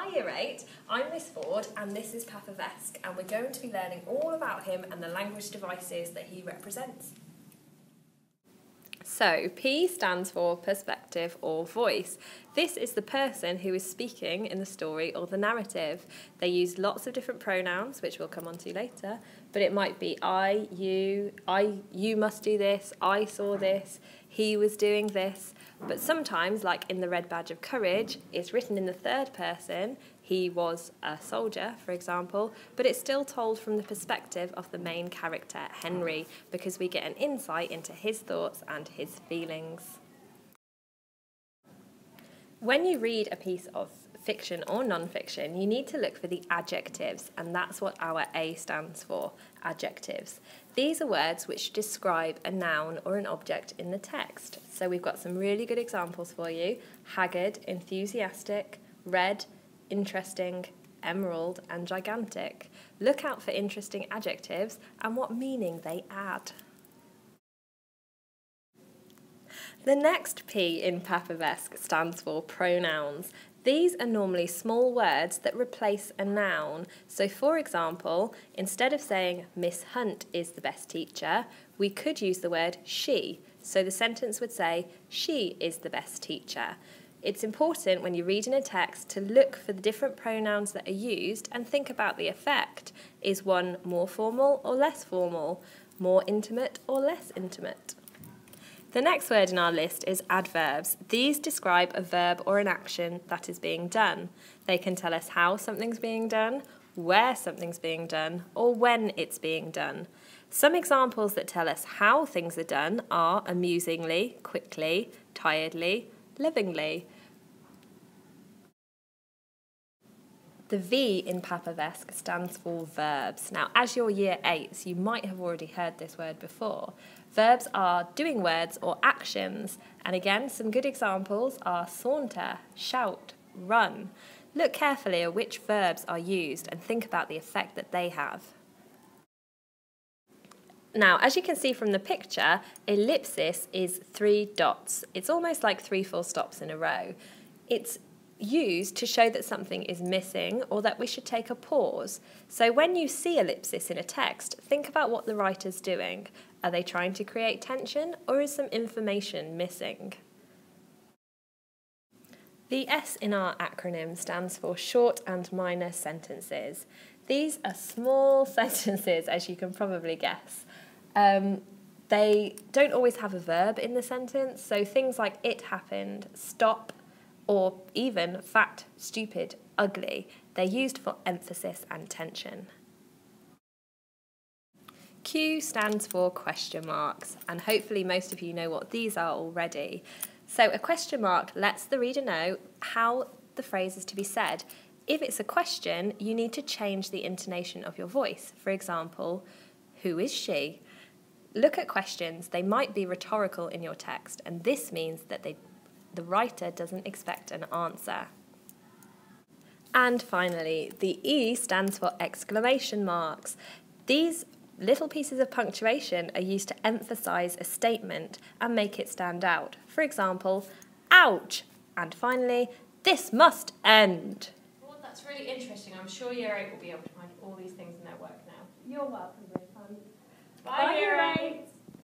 Hi Year 8, I'm Miss Ford and this is Papavesqe, and we're going to be learning all about him and the language devices that he represents. So, P stands for perspective or voice. This is the person who is speaking in the story or the narrative. They use lots of different pronouns, which we'll come on to later, but it might be I, you must do this, I saw this, he was doing this. But sometimes, like in the Red Badge of Courage, it's written in the third person. He was a soldier, for example, but it's still told from the perspective of the main character, Henry, because we get an insight into his thoughts and his feelings. When you read a piece of fiction or non-fiction, you need to look for the adjectives, and that's what our A stands for, adjectives. These are words which describe a noun or an object in the text. So we've got some really good examples for you: haggard, enthusiastic, red, interesting, emerald, and gigantic. Look out for interesting adjectives and what meaning they add. The next P in Papavesqe stands for pronouns. These are normally small words that replace a noun. So, for example, instead of saying Miss Hunt is the best teacher, we could use the word she. So the sentence would say, she is the best teacher. It's important when you're reading a text to look for the different pronouns that are used and think about the effect. Is one more formal or less formal? More intimate or less intimate? The next word in our list is adverbs. These describe a verb or an action that is being done. They can tell us how something's being done, where something's being done, or when it's being done. Some examples that tell us how things are done are amusingly, quickly, tiredly, lovingly. The V in Papavesqe stands for verbs. Now, as you're Year 8s, you might have already heard this word before. Verbs are doing words or actions. And again, some good examples are saunter, shout, run. Look carefully at which verbs are used and think about the effect that they have. Now, as you can see from the picture, ellipsis is 3 dots. It's almost like 3 full stops in a row. It's used to show that something is missing or that we should take a pause. So when you see ellipsis in a text, think about what the writer's doing. Are they trying to create tension, or is some information missing? The S in our acronym stands for short and minor sentences. These are small sentences, as you can probably guess. They don't always have a verb in the sentence, so things like it happened, stop, or even fat, stupid, ugly. They're used for emphasis and tension. Q stands for question marks, and hopefully most of you know what these are already. So a question mark lets the reader know how the phrase is to be said. If it's a question, you need to change the intonation of your voice. For example, who is she? Look at questions. They might be rhetorical in your text, and this means that the writer doesn't expect an answer. And finally, the E stands for exclamation marks. These little pieces of punctuation are used to emphasise a statement and make it stand out. For example, ouch! And finally, this must end. Well, that's really interesting. I'm sure Year 8 will be able to find all these things in their work now. You're welcome, Bye, Year 8!